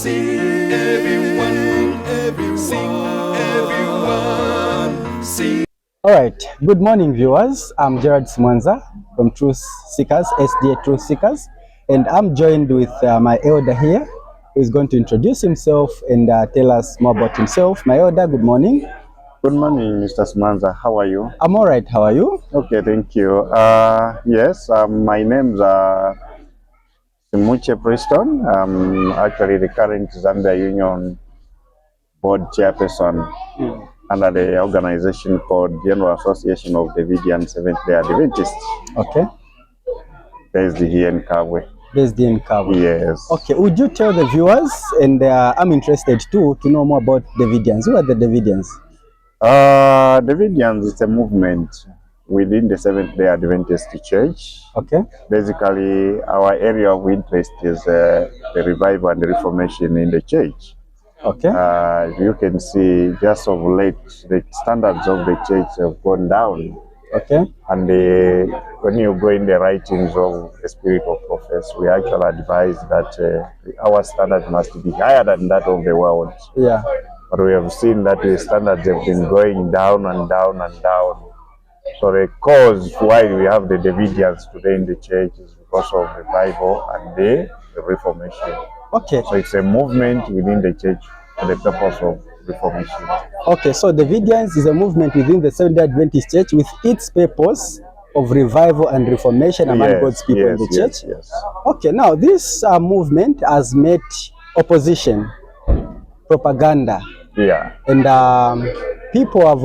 sing, everyone, sing, everyone, sing. All right, good morning, viewers. I'm Gerard Simwanza from Truth Seekers, SDA Truth Seekers, and I'm joined with my elder here, who is going to introduce himself and tell us more about himself. My elder, good morning. Good morning, Mr. Simwanza. How are you? I'm all right. How are you? Okay, thank you. Yes, my name's Simuche Preston. I'm actually the current Zambia Union Board Chairperson under the organization called General Association of Davidian Seventh-day Adventists. Okay. Based here in Kabwe. Based in Kabwe. Yes. Okay, would you tell the viewers, and I'm interested too, to know more about Davidians. Who are the Davidians? Davidians is a movement within the Seventh-day Adventist Church. Okay. Basically, our area of interest is the revival and the reformation in the church. Okay. You can see just of late, the standards of the church have gone down. Okay. And when you go in the writings of the spirit of prophets, we actually advise that our standard must be higher than that of the world. Yeah. But we have seen that the standards have been going down and down and down. So the cause why we have the Davidians today in the church is because of revival and the reformation. Okay. So it's a movement within the church for the purpose of reformation. Okay, so Davidians is a movement within the Seventh-day Adventist Church with its purpose of revival and reformation among God's people in the church. Yes. Okay, now this movement has met opposition, propaganda. Yeah. And people have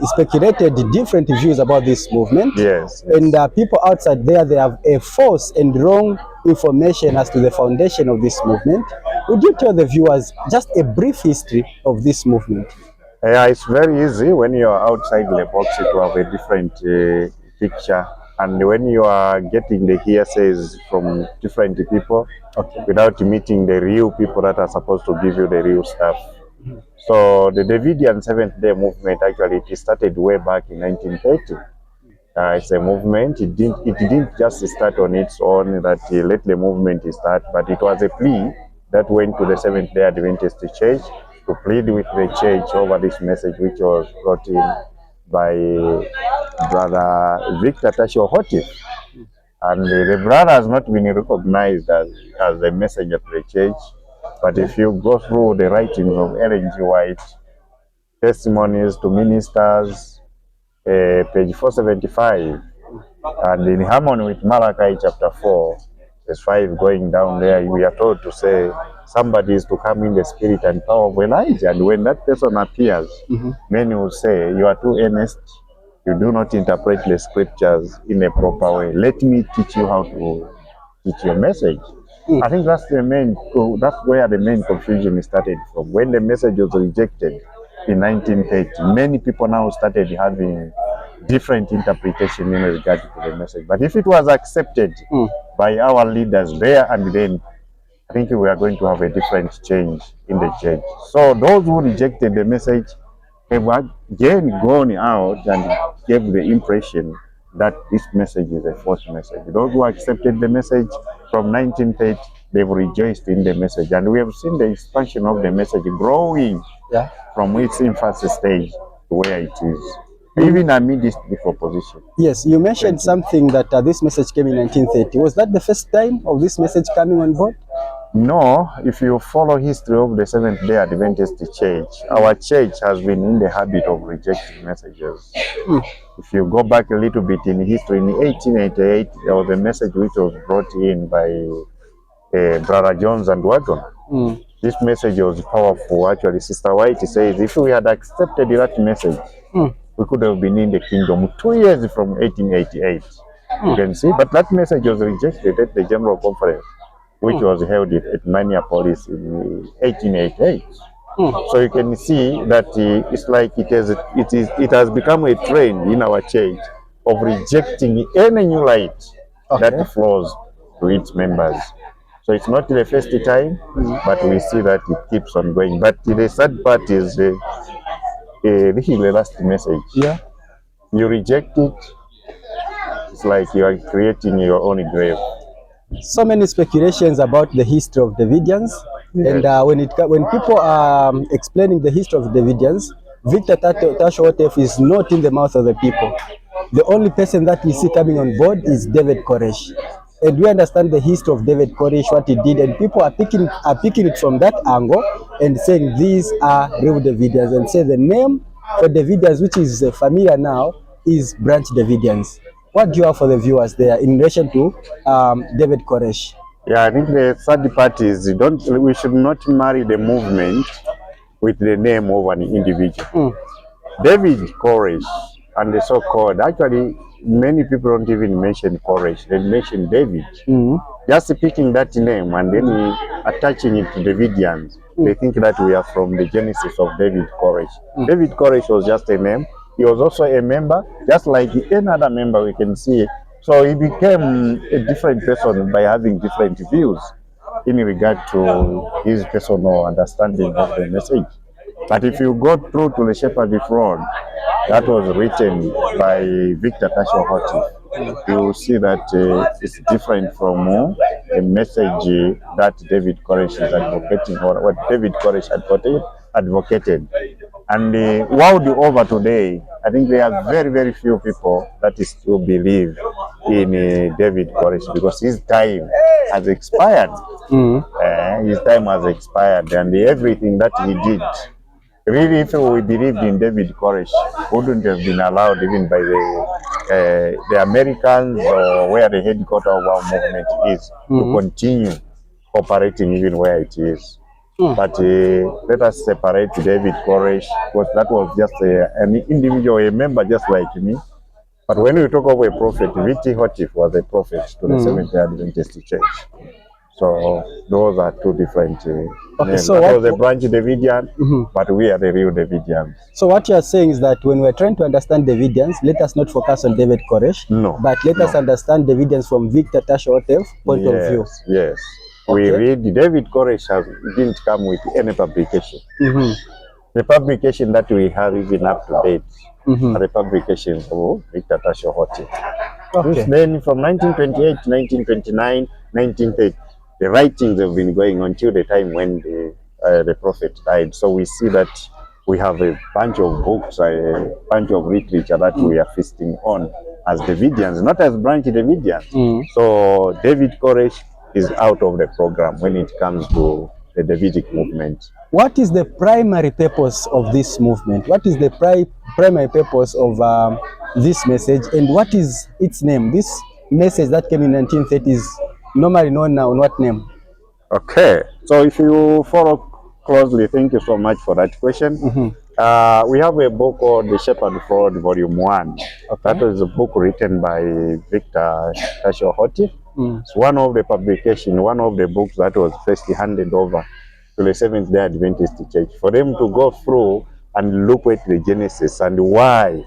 speculated different views about this movement. Yes. And people outside there, they have a false and wrong information as to the foundation of this movement. Would you tell the viewers just a brief history of this movement? Yeah, it's very easy when you are outside the box to have a different picture. And when you are getting the hearsays from different people, okay, without meeting the real people that are supposed to give you the real stuff. So the Davidian Seventh-day movement actually it started way back in 1930. It's a movement. It didn't just start on its own that let the movement start, but it was a plea that went to the Seventh-day Adventist Church to plead with the church over this message, which was brought in by Brother Victor Tasho Hotif. And the brother has not been recognized as a messenger of the church. But if you go through the writings of Ellen G. White, testimonies to ministers, page 475, and in harmony with Malachi chapter 4, verse 5 going down there, we are told to say somebody is to come in the spirit and power of Elijah. And when that person appears, many will say, you are too earnest, you do not interpret the scriptures in a proper way. Let me teach you how to teach your message. I think that's where the main confusion started from. When the message was rejected in 1930, many people now started having different interpretation in regard to the message. But if it was accepted by our leaders there and then, I think we are going to have a different change in the church. So those who rejected the message have again gone out and gave the impression that this message is a false message. Those who accepted the message from 1930, they've rejoiced in the message. And we have seen the expansion of the message growing from its infancy stage to where it is, even amidst the opposition. Yes, you mentioned something that this message came in 1930. Was that the first time of this message coming on board? No, if you follow history of the Seventh-day Adventist Church, our church has been in the habit of rejecting messages. If you go back a little bit in history, in 1888, there was a message which was brought in by Brother Jones and Waggon. This message was powerful. Actually, Sister White says, if we had accepted that message, we could have been in the kingdom 2 years from 1888. You can see, but that message was rejected at the General Conference, which was held at Minneapolis in 1888. So you can see that it's like it has become a trend in our church of rejecting any new light that flows to its members. So it's not the first time, but we see that it keeps on going. But the sad part is this is the last message. Yeah. You reject it, it's like you are creating your own grave. So many speculations about the history of Davidians. And when people are explaining the history of the Davidians, Victor Tashotev is not in the mouth of the people. The only person that we see coming on board is David Koresh. And we understand the history of David Koresh, what he did, and people are picking it from that angle and saying these are real Davidians, and say the name for Davidians, which is familiar now, is Branch Davidians. What do you have for the viewers there in relation to David Koresh? Yeah, I think the third part is we should not marry the movement with the name of an individual. David Koresh and the so-called, actually many people don't even mention Koresh, they mention David. Just picking that name and then attaching it to Davidians, they think that we are from the genesis of David Koresh. David Koresh was just a name. He was also a member, just like any other member we can see. So he became a different person by having different views in regard to his personal understanding of the message. But if you go through to the Shepherd Fraud, that was written by Victor Tashotev, you will see that it's different from the message that David Koresh is advocating, or what David Koresh advocated. And the world over today, I think there are very, very few people that still believe in David Koresh, because his time has expired. His time has expired, and everything that he did, really, if we believed in David Koresh, wouldn't have been allowed even by the Americans, or where the headquarters of our movement is, to continue operating even where it is. But let us separate David Koresh, because that was just an individual, a member just like me. But when we talk of a prophet, V.T. Hotif was a prophet to the Seventh-day Adventist Church. So those are two different names. So that was a branch Davidian, but we are the real Davidians. So what you are saying is that when we're trying to understand Davidians, let us not focus on David Koresh, but let us understand Davidians from Victor Tashotev's point of view. Yes. We read David Koresh didn't come with any publication. The publication that we have even up to date are the publications of Victor Tashotev. Then from 1928 to 1929, 1930, the writings have been going on till the time when the prophet died. So we see that we have a bunch of books, a bunch of literature that we are feasting on as Davidians, not as branch Davidians. So David Koresh is out of the program when it comes to the Davidic movement. What is the primary purpose of this movement? What is the primary purpose of this message, and what is its name? This message that came in 1930s, normally known now on what name? Okay, so if you follow closely, thank you so much for that question. We have a book called The Shepherd Fraud, Volume 1. That is a book written by Victor Tashotev. It's one of the publications, one of the books that was first handed over to the Seventh-day Adventist Church, for them to go through and look at the genesis and why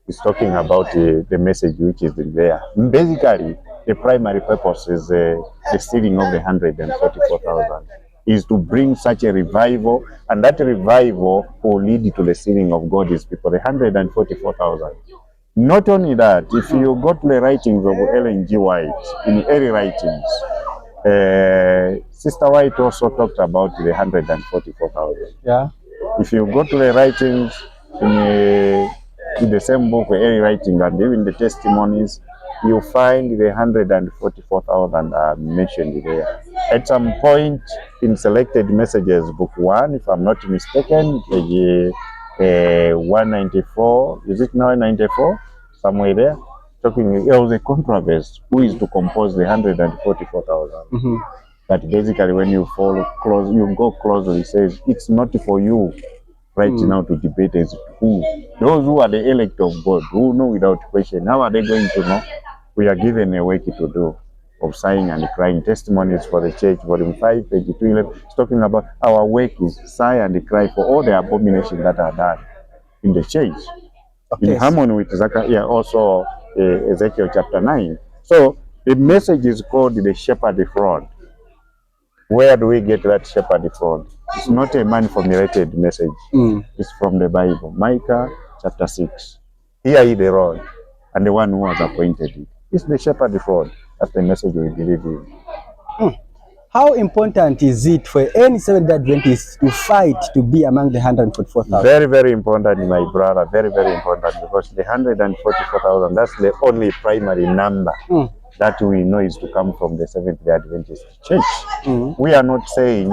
it's talking about the message which is there. Basically, the primary purpose is the stealing of the 144,000, is to bring such a revival, and that revival will lead to the stealing of God's people, the 144,000. Not only that, if you go to the writings of Ellen G. White, in early writings, Sister White also talked about the 144,000. Yeah. If you go to the writings in the same book, early writing, and even the testimonies, you find the 144,000 are mentioned there. At some point in Selected Messages, Book 1, if I'm not mistaken, page 194, is it now 194? Somewhere there. There was a controversy who is to compose the 144,000. But basically, when you go closely, it says it's not for you right now to debate as who. Those who are the elect of God, who know without question, how are they going to know? We are given a work to do of sighing and crying. Testimonies for the Church, volume 5, page 211. It's talking about our work is sigh and cry for all the abominations that are done in the church. In harmony with Zechariah, also Ezekiel chapter 9. So the message is called the Shepherd Fraud. Where do we get that shepherd fraud? It's not a man-formulated message. It's from the Bible. Micah chapter 6. Hear ye the Lord, and the one who has appointed it. It's the shepherd fraud. That's the message we believe in. How important is it for any Seventh-day Adventist to fight to be among the 144,000? Very, very important, my brother. Very, very important, because the 144,000, that's the only primary number that we know is to come from the Seventh-day Adventist Church. We are not saying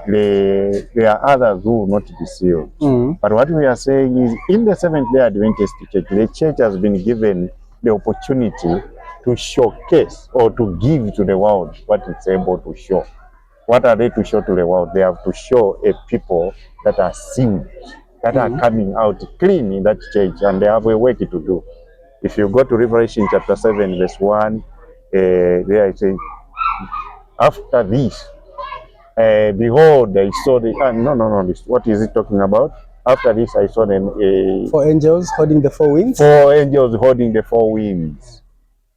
there are others who will not be sealed. But what we are saying is, in the Seventh-day Adventist Church, the church has been given the opportunity to showcase or to give to the world what it's able to show. What are they to show to the world? They have to show a people that are sealed, that are coming out clean in that church, and they have a work to do. If you go to Revelation chapter 7, verse 1, there I say, after this, behold, I saw the... what is it talking about? After this, I saw them... 4 angels holding the 4 winds? 4 angels holding the 4 winds.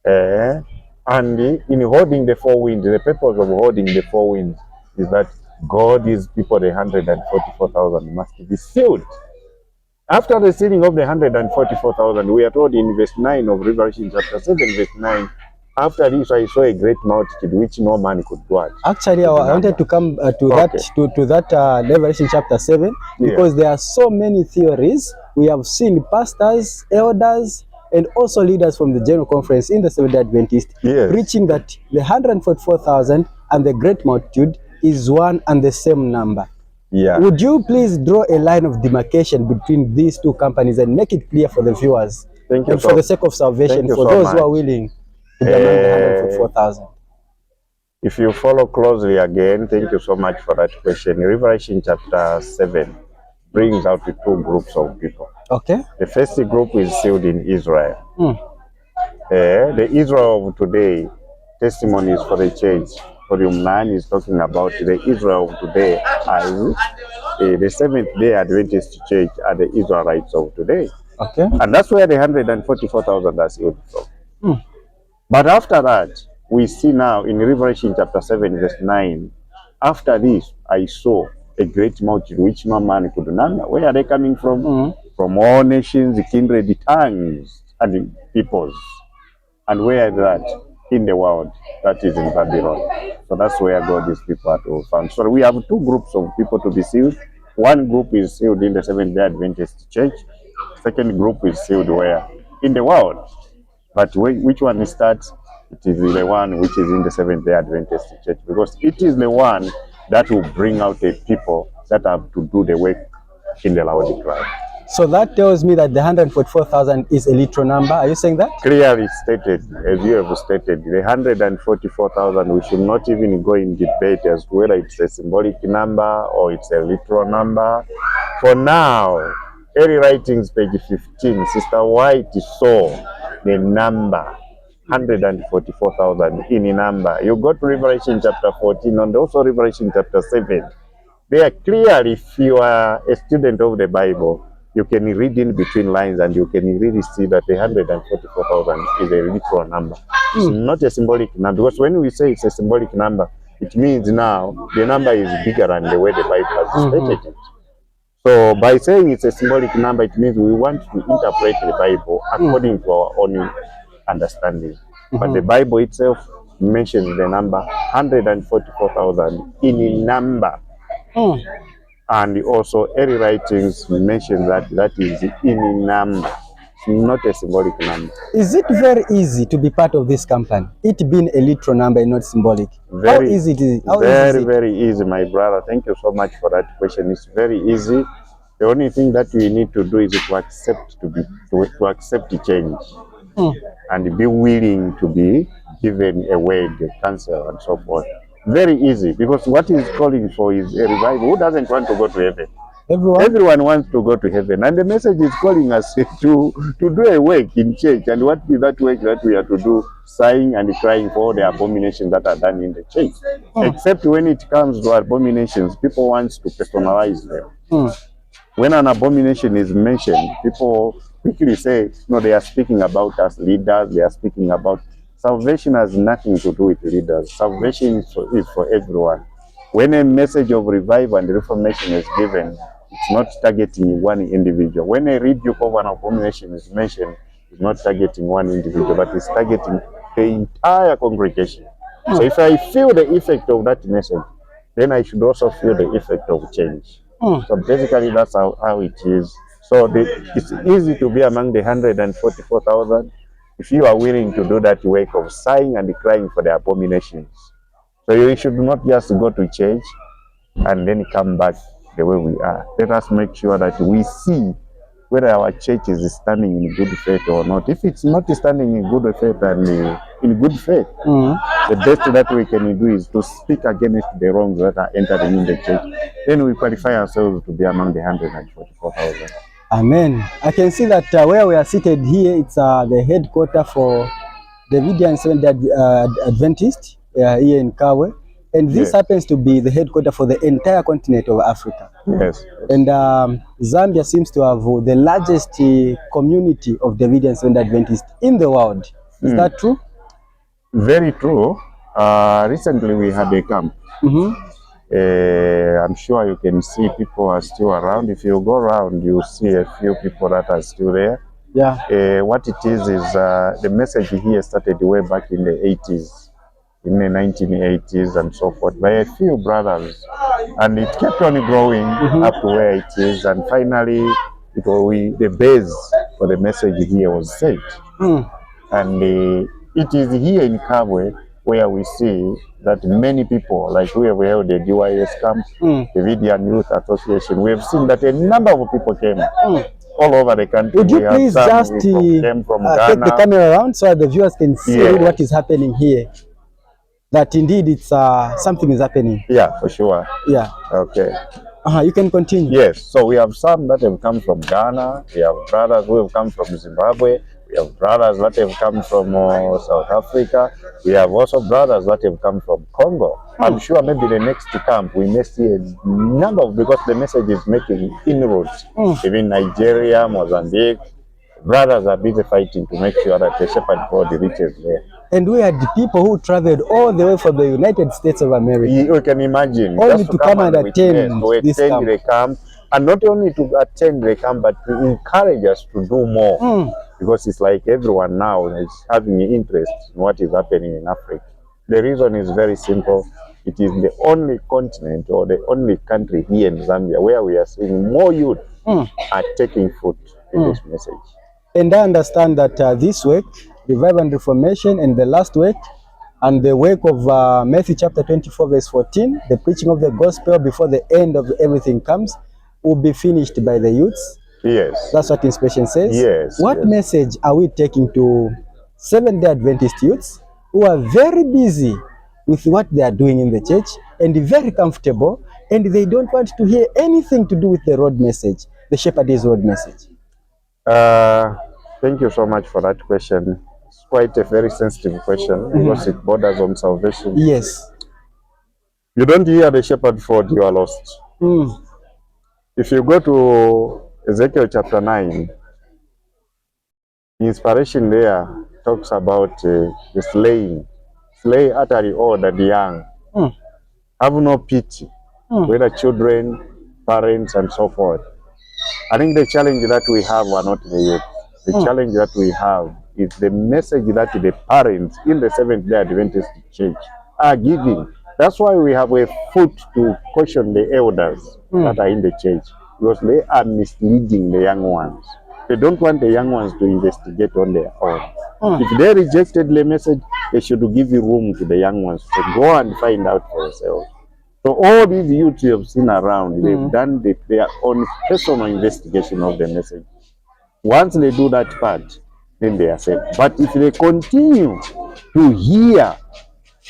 And in holding the 4 winds, the purpose of holding the 4 winds is that God's people, the 144,000, must be sealed. After the sealing of the 144,000, we are told in verse 9 of Revelation chapter 7, verse 9, after this I saw a great multitude which no man could go at. Actually, I wanted to come to that Revelation chapter 7, because there are so many theories. We have seen pastors, elders, and also leaders from the General Conference in the Seventh-day Adventist preaching that the 144,000 and the great multitude is one and the same number. Would you please draw a line of demarcation between these two companies and make it clear for the viewers, and for the sake of salvation, for those who are willing to be among the 144,000? If you follow closely again, thank you so much for that question. Revelation chapter 7 brings out the two groups of people. Okay. The first group is sealed in Israel. The Israel of today, testimonies for the church, volume 9 is talking about the Israel of today as the Seventh-day Adventist Church are the Israelites of today. Okay. And that's where the 144,000 are sealed from. But after that, we see now in Revelation chapter 7, verse 9, after this, I saw a great multitude which no man could number. Where are they coming from? From all nations, kindred, tongues, and peoples. And where is that? In the world. That is in Babylon. So that's where God's people are to find. So we have two groups of people to be sealed. One group is sealed in the Seventh-day Adventist Church. Second group is sealed where? In the world. But which one starts? It is the one which is in the Seventh-day Adventist Church, because it is the one that will bring out a people that have to do the work in the Laodicea. So that tells me that the 144,000 is a literal number. Are you saying that? Clearly stated, as you have stated, the 144,000, we should not even go in debate as to whether it's a symbolic number or it's a literal number. For now, early writings, page 15, Sister White saw the number 144,000 in a number. You go to Revelation chapter 14 and also Revelation chapter 7. They are clearly, if you are a student of the Bible, you can read in between lines and you can really see that the 144,000 is a literal number. It's not a symbolic number, because when we say it's a symbolic number, it means now the number is bigger than the way the Bible has stated it. So by saying it's a symbolic number, it means we want to interpret the Bible according to our own understanding. But the Bible itself mentions the number 144,000 in a number. And also early writings mention that is in a number, not a symbolic number. Is it very easy to be part of this company, it being a literal number and not symbolic? How easy it is? Very easy, my brother. Thank you so much for that question. It's very easy. The only thing that we need to do is to accept to accept the change and be willing to be given a word, a counsel, and so forth. Very easy, because what he's calling for is a revival. Who doesn't want to go to heaven? Everyone wants to go to heaven, and the message is calling us to do a work in church. And what is that work that we are to do? Sighing and crying for all the abominations that are done in the church. Except when it comes to abominations, people want to personalize them. When an abomination is mentioned, people quickly say, no, they are speaking about us leaders, they are speaking about... Salvation has nothing to do with leaders. Salvation is for everyone. When a message of revival and reformation is given, it's not targeting one individual. When a rebuke of an abomination is mentioned, it's not targeting one individual, but it's targeting the entire congregation. So if I feel the effect of that message, then I should also feel the effect of change. So basically, that's how it is. So it's easy to be among the 144,000 if you are willing to do that work of sighing and crying for the abominations. So you should not just go to church and then come back the way we are. Let us make sure that we see whether our church is standing in good faith or not. If it's not standing in good faith and in good faith, the best that we can do is to speak against the wrongs that are entering in the church. Then we qualify ourselves to be among the 144,000. Amen. I can see that where we are seated here, it's the headquarters for Davidian Adventist here in Kawe. And this happens to be the headquarters for the entire continent of Africa. Yes. And Zambia seems to have the largest community of Davidian Adventists in the world. Is that true? Very true. Recently we had a camp. I'm sure you can see people are still around. If you go around, you see a few people that are still there. Yeah. What it is the message here started way back in the 80s, in the 1980s and so forth, by a few brothers. And it kept on growing up to where it is. And finally, the base for the message here was set. And it is here in Kabwe where we see that many people, like we have held the DYS camp, the Davidian Youth Association, we have seen that a number of people came all over the country. Would you please just came from take the camera around so that the viewers can see what is happening here? That indeed it's something is happening. Yeah, for sure. Yeah. Okay. You can continue. Yes. So we have some that have come from Ghana. We have brothers who have come from Zimbabwe. We have brothers that have come from South Africa. We have also brothers that have come from Congo. I'm sure maybe the next camp we may see a number of, because the message is making inroads. Even Nigeria, Mozambique, brothers are busy fighting to make sure that the shepherd board reaches there. And we had people who traveled all the way from the United States of America. You can imagine. Only to come and attend this camp. The camp. And not only to attend the camp, but to encourage us to do more. Because it's like everyone now is having an interest in what is happening in Africa. The reason is very simple. It is the only continent or the only country here in Zambia where we are seeing more youth are taking foot in this message. And I understand that this week, Revival and Reformation, and the last week, and the work of Matthew chapter 24 verse 14, the preaching of the gospel before the end of everything comes, will be finished by the youths. Yes. That's what Inspection says. Yes. What message are we taking to Seventh-day Adventist youths who are very busy with what they are doing in the church and very comfortable, and they don't want to hear anything to do with the road message, the shepherd's road message? Thank you so much for that question. It's quite a very sensitive question because it borders on salvation. Yes. You don't hear the shepherd for you are lost. If you go to Ezekiel chapter 9, the inspiration there talks about the slaying. Slay utterly all that the young. Have no pity, whether children, parents, and so forth. I think the challenge that we have are not the youth. The challenge that we have is the message that the parents in the Seventh-day Adventist Church are giving. That's why we have a foot to caution the elders that are in the church, because they are misleading the young ones. They don't want the young ones to investigate on their own. If they rejected the message, they should give you room to the young ones to go and find out for themselves. So all these youths you have seen around, they've done their own personal investigation of the message. Once they do that part, then they are safe. But if they continue to hear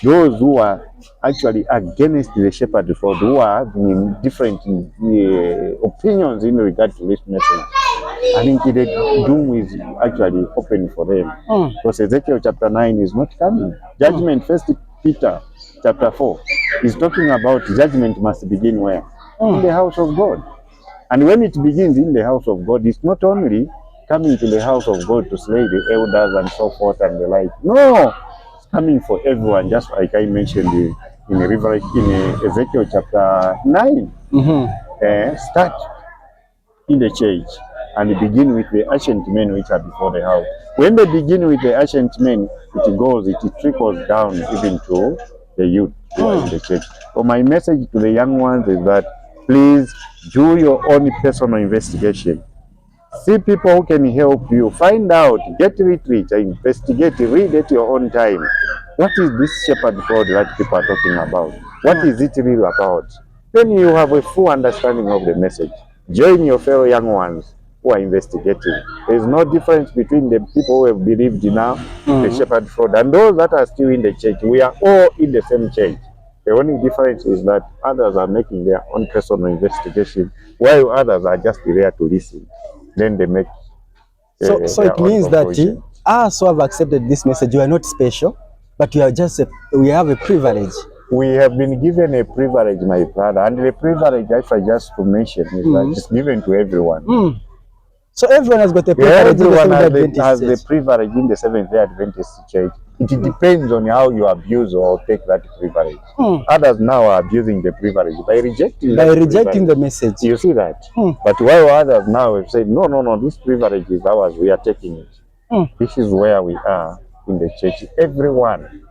those who are actually against the shepherd, for who are having different opinions in regard to this message, I think the doom is actually open for them. Because Ezekiel chapter 9 is not coming. Judgment, First Peter chapter 4 is talking about judgment must begin where? In the house of God. And when it begins in the house of God, it's not only coming to the house of God to slay the elders and so forth and the like. No, it's coming for everyone, just like I mentioned in Ezekiel chapter 9. Start in the church. and begin with the ancient men which are before the house. When they begin with the ancient men, it trickles down even to the youth who are in the church. So my message to the young ones is that please do your own personal investigation. See people who can help you. Find out, get literature, investigate, read at your own time. What is this shepherd God that people are talking about? What is it really about? Then you have a full understanding of the message. Join your fellow young ones who are investigating. There is no difference between the people who have believed now, the shepherd fraud, and those that are still in the church. We are all in the same church. The only difference is that others are making their own personal investigation, while others are just there to listen. Then they make So their it own means that conclusion. us who have accepted this message, we are not special, but we are just we have a privilege. We have been given a privilege, my brother, and the privilege, if I just to mention, is that it's given to everyone. So everyone has got a Yeah, privilege in the everyone Seventh-day has the Adventist church. privilege in the Seventh-day Adventist church. It depends on how you abuse or take that privilege. Others now are abusing the privilege by rejecting By that rejecting privilege. the message. You see that? But while others now have said, no, this privilege is ours, we are taking it. This is where we are in the church. Everyone.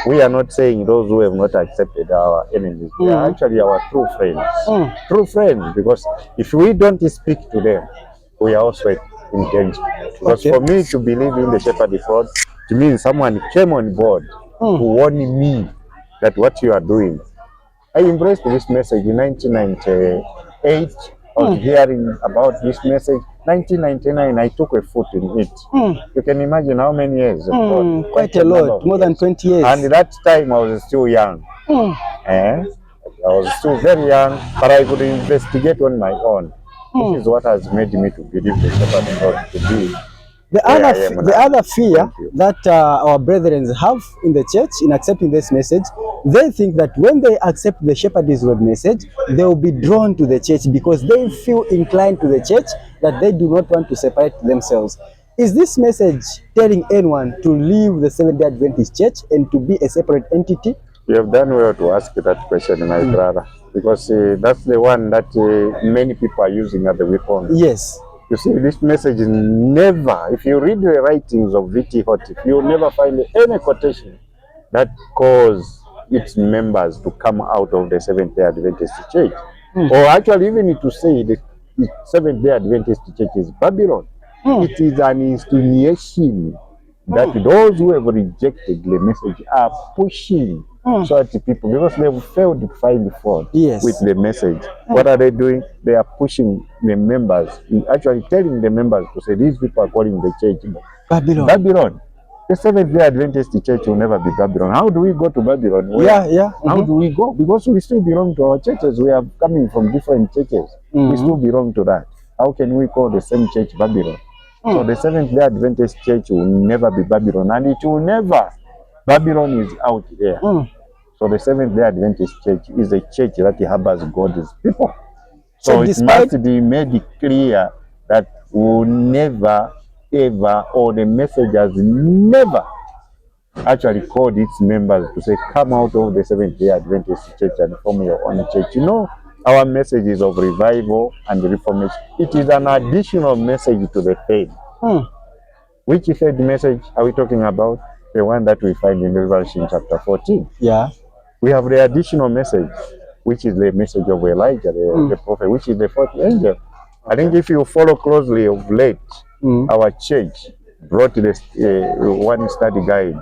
We are not saying those who have not accepted our enemies. They are actually our true friends. True friends, because if we don't speak to them, we are also in danger. Because for me to believe in the shepherd fraud, it means someone came on board to warn me that what you are doing. I embraced this message in 1998. I was hearing about this message. 1999, I took a foot in it. You can imagine how many years ago. Quite a lot, more than 20 years. And that time I was still young. I was still very young, but I could investigate on my own. This is what has made me to believe the shepherd of God to be. The other fear that our brethren have in the church in accepting this message, they think that when they accept the shepherd's rod message, they will be drawn to the church because they feel inclined to the church, that they do not want to separate themselves. Is this message telling anyone to leave the Seventh-day Adventist church and to be a separate entity? You have done well to ask that question, my brother, because that's the one that many people are using as a weapon. Yes. You see, this message is never, if you read the writings of V.T. Houghton, you'll never find any quotation that calls its members to come out of the Seventh-day Adventist church. Or actually, even to say the Seventh-day Adventist church is Babylon. It is an insinuation that those who have rejected the message are pushing so that people, because they have failed to find fault with the message, what are they doing? They are pushing the members, actually telling the members to say, these people are calling the church Babylon. Babylon. The Seventh-day Adventist church will never be Babylon. How do we go to Babylon? How do we go? Because we still belong to our churches. We are coming from different churches. We still belong to that. How can we call the same church Babylon? So the Seventh-day Adventist church will never be Babylon, and it will never. Babylon is out there. So the Seventh-day Adventist church is a church that harbors God's people. So it must be made clear that we'll never, ever, or the message has never actually called its members to say, come out of the Seventh-day Adventist church and form your own church. You know, our message is of revival and reformation. It is an additional message to the faith. Which faith message are we talking about? The one that we find in Revelation chapter 14. Yeah. We have the additional message, which is the message of Elijah, the prophet, which is the fourth angel. I think if you follow closely of late, our church brought this one study guide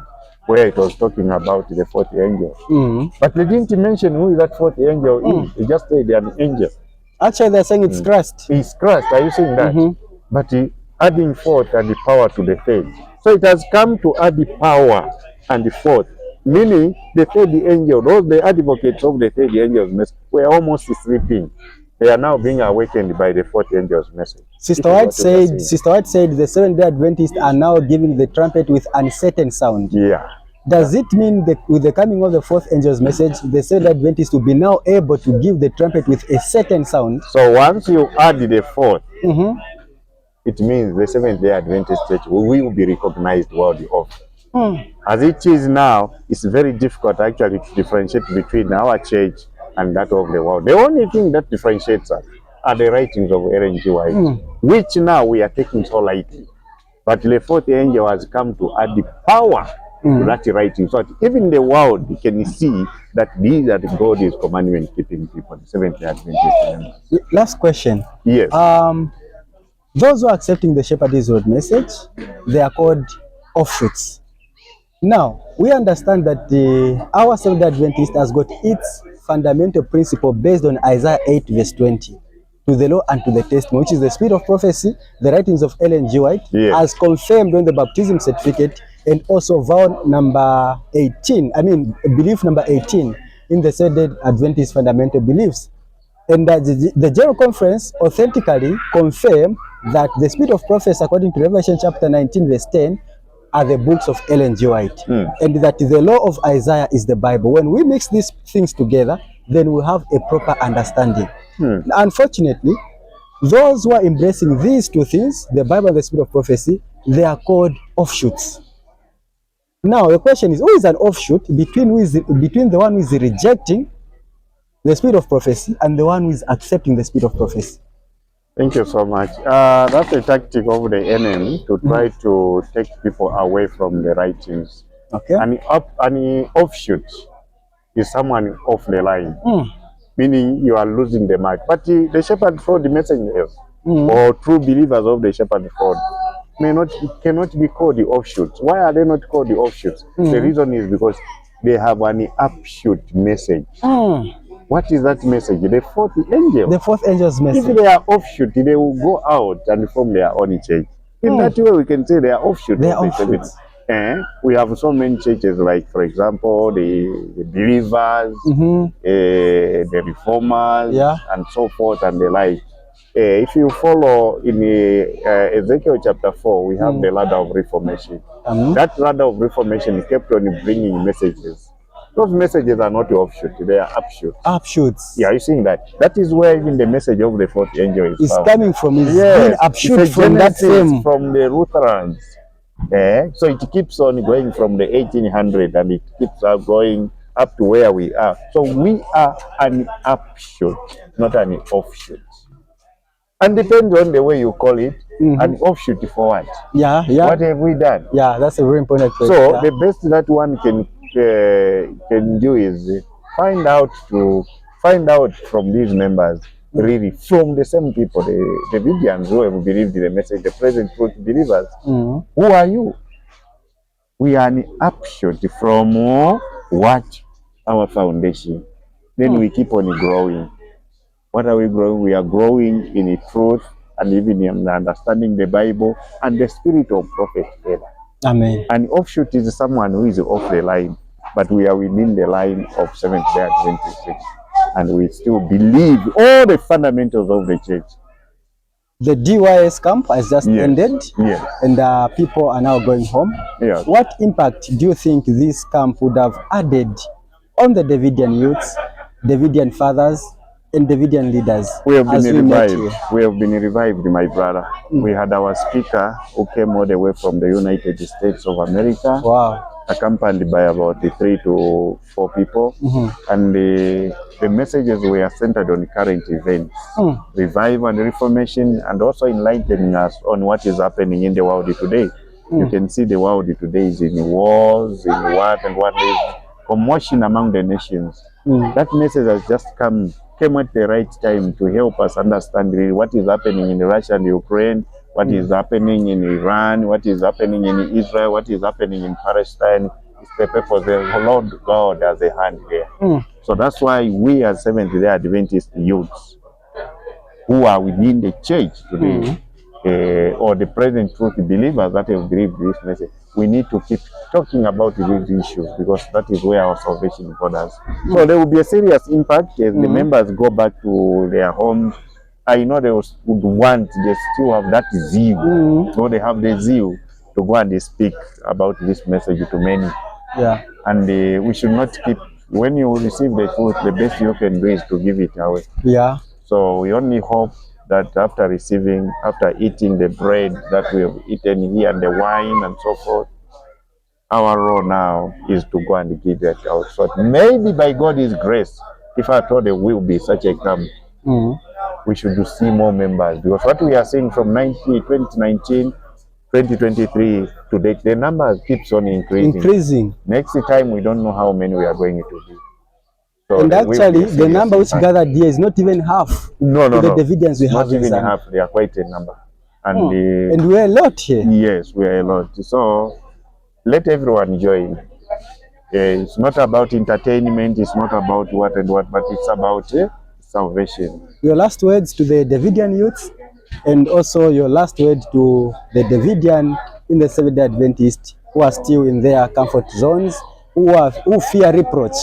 where it was talking about the fourth angel. But they didn't mention who that fourth angel is. They just said an angel. Actually, they're saying it's Christ. It's Christ. Are you saying that? But adding forth and the power to the faith. So it has come to add the power and the forth. Meaning the third angel, those the advocates of the third angel's message were almost sleeping. They are now being awakened by the fourth angel's message. Sister White said the Seventh-day Adventists are now giving the trumpet with uncertain sound. Yeah. Does it mean that with the coming of the fourth angel's message, the Seventh-day Adventists will be now able to give the trumpet with a certain sound? So once you add the fourth, it means the Seventh-day Adventist church will be recognized worldwide over. As it is now, it's very difficult actually to differentiate between our church and that of the world. The only thing that differentiates us are the writings of Ellen G. White, which now we are taking so lightly. But the fourth angel has come to add the power to that writing, so that even the world can see that these are the God is commandment keeping people, the Seventh-day Adventist members. Last question. Yes. Those who are accepting the Shepherd Israel message, they are called offshoots. Now, we understand that our Seventh-day Adventist has got its fundamental principle based on Isaiah 8 verse 20. To the law and to the testimony, which is the spirit of prophecy, the writings of Ellen G. White, as confirmed on the baptism certificate, and also vow number 18, belief number 18 in the Seventh-day Adventist fundamental beliefs. And that the General Conference authentically confirmed that the spirit of prophecy, according to Revelation chapter 19 verse 10, are the books of Ellen G. White, and that the law of Isaiah is the Bible. When we mix these things together, then we have a proper understanding. Unfortunately, those who are embracing these two things, the Bible and the spirit of prophecy, they are called offshoots. Now, the question is, who is an offshoot between the one who is rejecting the spirit of prophecy and the one who is accepting the spirit of prophecy? Thank you so much. That's a tactic of the enemy to try to take people away from the writings. Okay. An offshoot is someone off the line, meaning you are losing the mark. But the shepherd fraud messengers or true believers of the shepherd fraud cannot be called the offshoots. Why are they not called the offshoots? The reason is because they have an upshoot message. What is that message? The fourth angel. The fourth angel's message. If they are offshoot, they will go out and form their own church. In that way, we can say they are offshoot. They are offshoots. We have so many churches, like, for example, the believers, the reformers, and so forth and the like. If you follow in Ezekiel chapter 4, we have the ladder of reformation. That ladder of reformation kept on bringing messages. Those messages are not offshoot, they are upshoot. Upshoots. Yeah, you seeing that? That is where even the message of the fourth angel is found. Coming from, is being upshoot from that same. From the Lutherans. So it keeps on going from the 1800 and it keeps on going up to where we are. So we are an upshoot, not an offshoot. And depends on the way you call it, an offshoot for what? Yeah. What have we done? Yeah, that's a very important question. So the best that one can do is find out from these members, really from the same people, the Davidians who have believed in the message, the present truth believers. Who are you? We are an upshot from what? Our foundation. Then we keep on growing. What are we growing? We are growing in the truth and even in understanding the Bible and the spirit of prophet. Amen. An offshoot is someone who is off the line, but we are within the line of Seventh-day Adventists, and we still believe all the fundamentals of the church. The DYS camp has just ended, and people are now going home. What impact do you think this camp would have added on the Davidian youths, Davidian fathers, and Davidian leaders? We have been revived. We have been revived, my brother. We had our speaker who came all the way from the United States of America. Wow. Accompanied by about 3 to 4 people. And the messages were centered on current events, revival and reformation, and also enlightening us on what is happening in the world today. You can see the world today is in wars, in what is commotion among the nations. That message has just came at the right time to help us understand really what is happening in Russia and Ukraine, what is happening in Iran, what is happening in Israel, what is happening in Palestine. It's the purpose. The Lord God has a hand there. So that's why we as Seventh-day Adventist youths who are within the church today, or the present truth believers that have believed this message, we need to keep talking about these issues because that is where our salvation God us. So there will be a serious impact as the members go back to their homes. I know they would want, they still have that zeal. So they have the zeal to go and speak about this message to many. And we should not keep, when you receive the truth, the best you can do is to give it away. So we only hope that after eating the bread that we have eaten here and the wine and so forth, our role now is to go and give it out. So maybe by God's grace, if at all there will be such a camp, we should see more members, because what we are seeing from 2019, 2023 to date, the numbers keeps on increasing. Next time, we don't know how many we are going to be. So and actually, the number which gathered here is not even half. No. The Davidians we have not even in half. They are quite a number. And, and we're a lot here. Yes, we are a lot. So let everyone join. It's not about entertainment, it's not about what and what, but it's about salvation. Your last words to the Davidian youth, and also your last word to the Davidian in the Seventh-day Adventists who are still in their comfort zones, who fear reproach,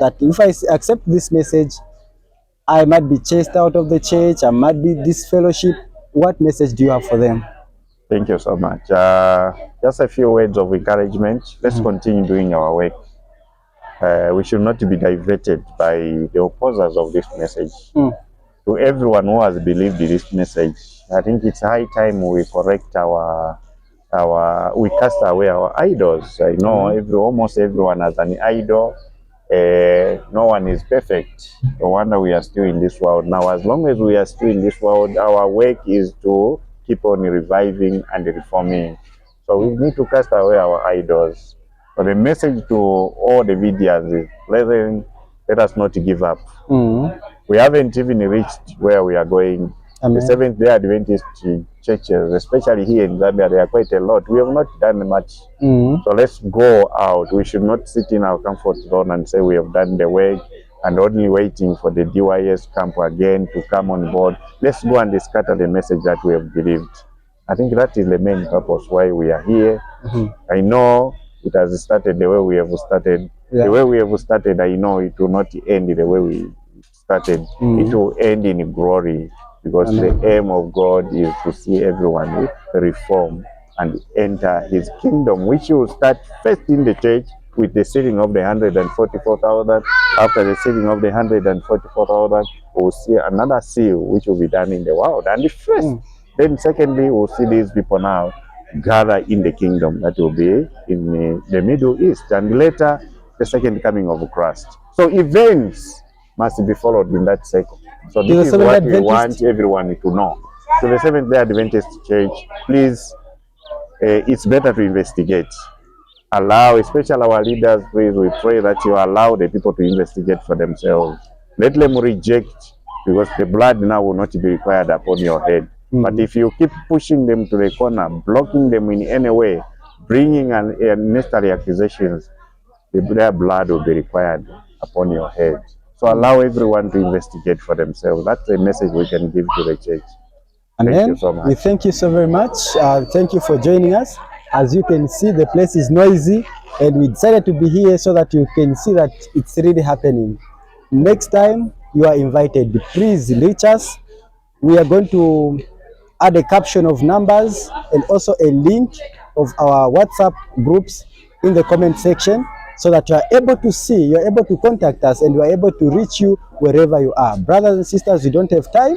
that if I accept this message, I might be chased out of the church, I might be disfellowship. What message do you have for them? Thank you so much. Just a few words of encouragement. Let's continue doing our work. We should not be diverted by the opposers of this message. To everyone who has believed in this message, I think it's high time we correct we cast away our idols. I know almost everyone has an idol. No one is perfect. No wonder we are still in this world. Now, as long as we are still in this world, our work is to keep on reviving and reforming. So we need to cast away our idols. But the message to all the Davidians is, brethren, let us not give up. We haven't even reached where we are going. Amen. The Seventh-day Adventist churches, especially here in Zambia, there are quite a lot. We have not done much. So let's go out. We should not sit in our comfort zone and say we have done the work and only waiting for the DYS camp again to come on board. Let's go and scatter the message that we have believed. I think that is the main purpose why we are here. I know it has started the way we have started. The way we have started, I know it will not end the way we started. It will end in glory, because the aim of God is to see everyone reform and enter his kingdom, which will start first in the church with the sealing of the 144,000. After the sealing of the 144,000, we'll see another seal which will be done in the world. And the first, then secondly, we'll see these people now gather in the kingdom that will be in the Middle East, and later the second coming of Christ. So events must be followed in that cycle. So this is what we want everyone to know. So the Seventh-day Adventist Church, please, it's better to investigate. Allow, especially our leaders, please, we pray that you allow the people to investigate for themselves. Let them reject, because the blood now will not be required upon your head. But if you keep pushing them to the corner, blocking them in any way, bringing unnecessary accusations, their blood will be required upon your head. So allow everyone to investigate for themselves. That's the message we can give to the church. Thank you so much. We thank you so very much. Thank you for joining us. As you can see, the place is noisy, and we decided to be here so that you can see that it's really happening. Next time, you are invited. Please reach us. We are going to add a caption of numbers and also a link of our WhatsApp groups in the comment section, so that you are able to see, you are able to contact us, and we are able to reach you wherever you are. Brothers and sisters, we don't have time.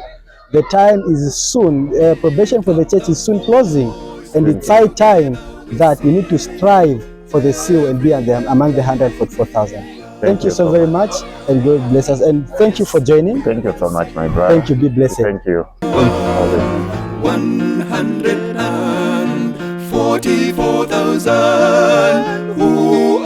The time is soon. Probation for the church is soon closing, and it's high time that we need to strive for the seal and be among the 144,000. Thank you so very much, and God bless us. And thank you for joining. Thank you so much, my brother. Thank you. Be blessed. Thank you. 144,000 who